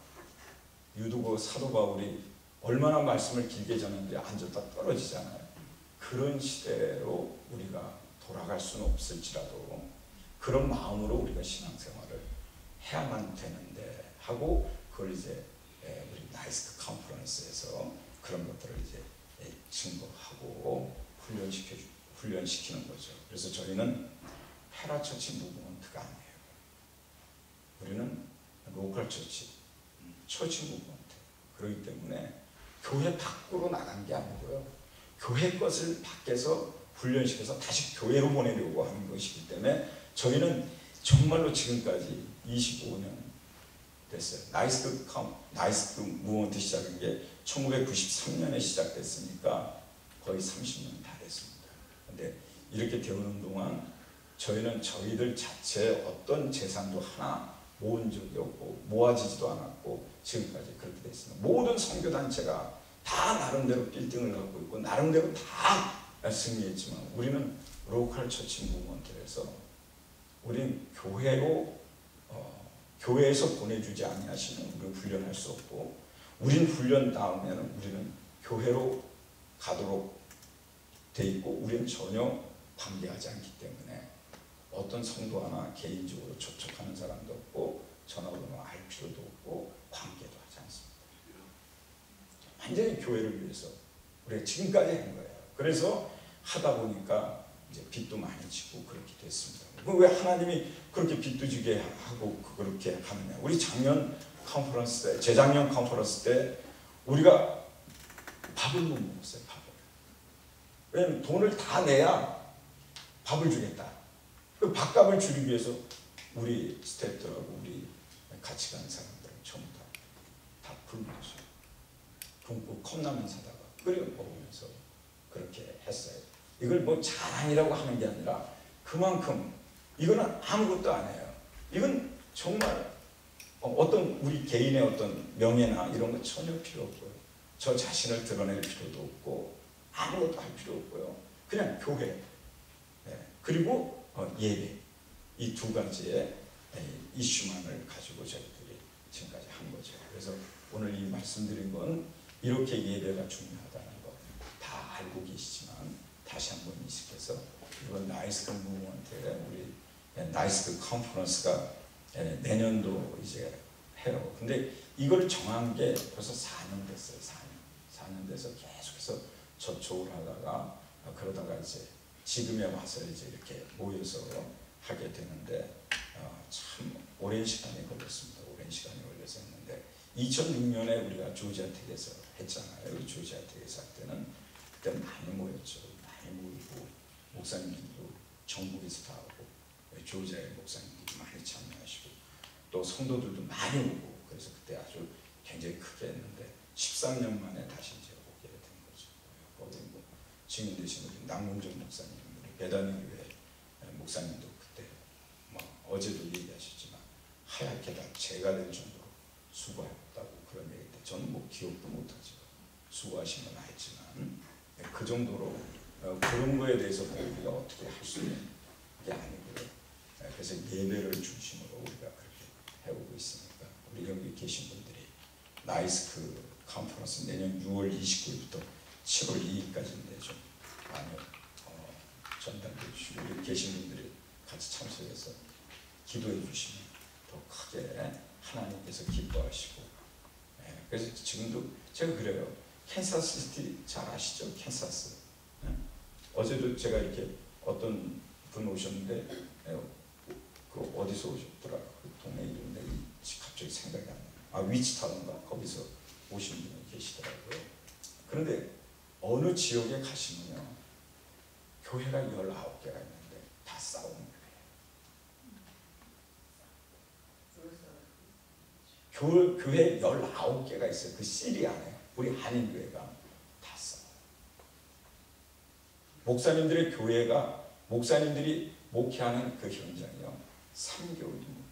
유두고 사도 바울이 얼마나 말씀을 길게 전하는데 앉았다 떨어지잖아요. 그런 시대로 우리가 돌아갈 수는 없을지라도 그런 마음으로 우리가 신앙생활을 해야만 되는데 하고, 그걸 이제 우리 나이스 컨퍼런스에서 그런 것들을 이제 증거하고 훈련시키는 거죠. 그래서 저희는 페라처치 무브먼트가 아니에요. 우리는 로컬 처치 무브먼트. 그렇기 때문에 교회 밖으로 나간 게 아니고요. 교회 것을 밖에서 훈련시켜서 다시 교회로 보내려고 하는 것이기 때문에 저희는 정말로 지금까지 25년 됐어요. 나이스 무브먼트 시작한 게 1993년에 시작됐으니까 거의 30년 다 됐습니다. 근데 이렇게 되오는 동안 저희는 저희들 자체의 어떤 재산도 하나 모은 적이 없고 모아지지도 않았고 지금까지 그렇게 됐습니다. 모든 선교단체가 다 나름대로 빌딩을 갖고 있고 나름대로 다 승리했지만 우리는 로컬 처치 무브먼트에서 우리는 교회에서 보내주지 아니하시면 우리는 훈련할 수 없고 우린 훈련 다음에는 우리는 교회로 가도록 돼 있고 우리는 전혀 관계하지 않기 때문에 어떤 성도 하나 개인적으로 접촉하는 사람도 없고 전화번호 알 필요도 없고 관계도 하지 않습니다. 완전히 교회를 위해서 우리가 지금까지 한 거예요. 그래서 하다 보니까 이제 빚도 많이 지고 그렇게 됐습니다. 왜 하나님이 그렇게 빚도 지게 하고 그렇게 하느냐? 우리 작년 컨퍼런스 때, 재작년 컨퍼런스 때 우리가 밥을 못 먹었어요. 밥을. 왜냐면 돈을 다 내야 밥을 주겠다. 그 밥값을 줄이기 위해서 우리 스태프들하고 우리 같이 가는 사람들은 전부 다 굶었어요. 굶고 컵라면 사다가 끓여 먹으면서 그렇게 했어요. 이걸 뭐 자랑이라고 하는 게 아니라 그만큼 이거는 아무것도 아니에요. 이건 정말 어떤 우리 개인의 어떤 명예나 이런 거 전혀 필요 없고요. 저 자신을 드러낼 필요도 없고 아무것도 할 필요 없고요. 그냥 교회 그리고 예배 이 두 가지의 이슈만을 가지고 저희들이 지금까지 한 거죠. 그래서 오늘 이 말씀드린 건 이렇게 예배가 중요하다는 거 다 알고 계시지만 다시 한번 인식해서 이번 나이스 무브먼트의 우리 나이스 컨퍼런스가 내년도 이제 해요. 근데 이걸 정한 게 벌써 4년 됐어요. 4년 돼서 계속해서 접촉을 하다가 그러다가 이제 지금에 와서 이제 이렇게 모여서 하게 되는데 참 오랜 시간이 걸렸습니다. 오랜 시간이 걸려서 했는데 2006년에 우리가 조지아텍에서 했잖아요. 조지아텍에서 할 때는 그때 많이 모였죠. 많이 모이고 목사님들도 전국에서 다 오고 조지아의 목사님들이 많이 참여하시고 또 성도들도 많이 오고 그래서 그때 아주 굉장히 크게 했는데 13년 만에 다시 이제 오게 된 거죠. 거기 뭐 증인 되신 우리 남궁정 목사님, 우리 배단위 교회 목사님도 그때 뭐 어제도 얘기하셨지만 하얗게 다 죄가 될 정도로 수고했다고 그런 얘기인데 저는 뭐 기억도 못하죠. 수고하신 건 알지만 그 정도로 그런 거에 대해서 우리가 어떻게 할 수 있는 게 아니고요. 그래서 예배를 중심으로 우리가 그렇게 해오고 있으니까 우리 여기 계신 분들이 나이스 컨퍼런스 내년 6월 29일부터 7월 2일까지인데 좀 많이 전달해 주시고 여기 계신 분들이 같이 참석해서 기도해 주시면 더 크게 하나님께서 기뻐하시고 그래서 지금도 제가 그래요. 캔사스시티 잘 아시죠? 캔사스. 어제도 제가 이렇게 어떤 분 오셨는데 그 어디서 오셨더라? 그 동네 이름인데 갑자기 생각이 안 나요. 위치타운가 거기서 오신 분이 계시더라고요. 그런데 어느 지역에 가시면요 교회가 19개가 있는데 다 싸우는 거예요. 교회 19개가 있어요. 그 시리 안에 우리 한인교회가 다 싸워요. 목사님들이 목회하는 그 현장이요 3개월입니다.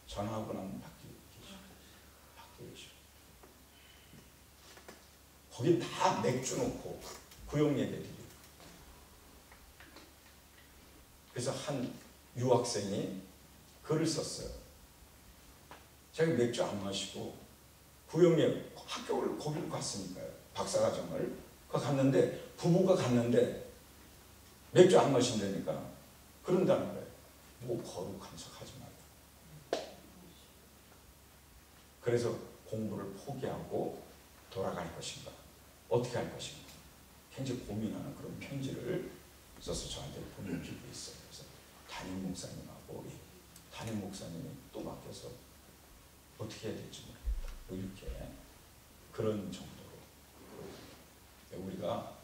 전화하고 나면 밖에 계시고 거긴 다 맥주 놓고 구역 예배드리고 그래서 한 유학생이 글을 썼어요. 자기 맥주 안 마시고 구역에 학교를 거기로 갔으니까요. 박사과정을 갔는데 부부가 갔는데 맥주 안 마신다니까 그런다는 거예요. 뭐 거룩한 척 하지 말고. 그래서 공부를 포기하고 돌아갈 것인가 어떻게 할 것인가 굉장히 고민하는 그런 편지를 써서 저한테 보내주고 있어요. 그래서 담임 목사님하고 담임 목사님이 또 바뀌어서 어떻게 해야 될지 모르겠다. 뭐 이렇게 그런 정도로 우리가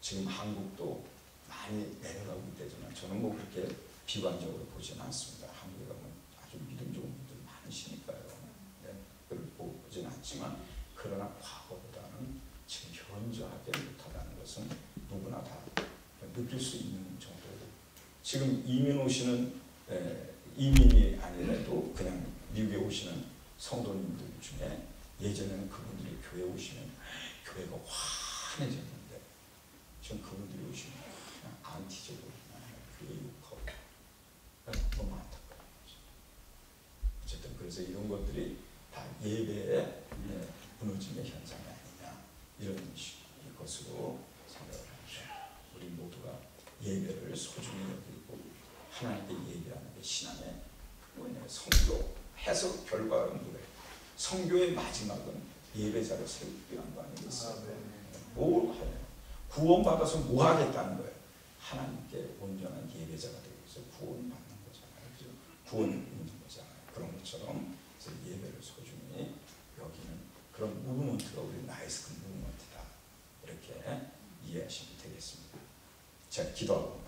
지금 한국도 많이 내려가고 있다지만 저는 뭐 그렇게 비관적으로 보지는 않습니다. 한국에 가면 아주 믿음 좋은 분들 많으시니까요. 네, 그걸 보지는 않지만 그러나 과거보다는 지금 현저하게 못하다는 것은 누구나 다 느낄 수 있는 정도로 지금 이민 오시는 이민이 아니라도 그냥 미국에 오시는 성도님들 중에 예전에는 그분들이 교회 오시면 교회가 환해졌는데 지금 그분들이 오시면 그냥 안티적으로 교회 욕하고 너무 안타까워요. 어쨌든 그래서 이런 것들이 다 예배의 무너짐의 현상이 아니냐 이런 것으로 생각을 합니다. 우리 모두가 예배를 소중히 여기고 하나님께 예배하는 게 신앙의 뭐냐 성교해서 결과는 뭐예요? 성교의 마지막은 예배자를 세우기 위한 거 아니겠어요? 뭘 하냐? 구원받아서 뭐 하겠다는 거예요? 하나님께 온전한 예배자가 되기 위해서 구원받는 거잖아요. 그죠? 구원 있는 거잖아요. 그런 것처럼 예배를 소중히 여기는 그런 무브먼트가 우리 나이스큰 무브먼트다. 이렇게 이해하시면 되겠습니다. 자, 기도하고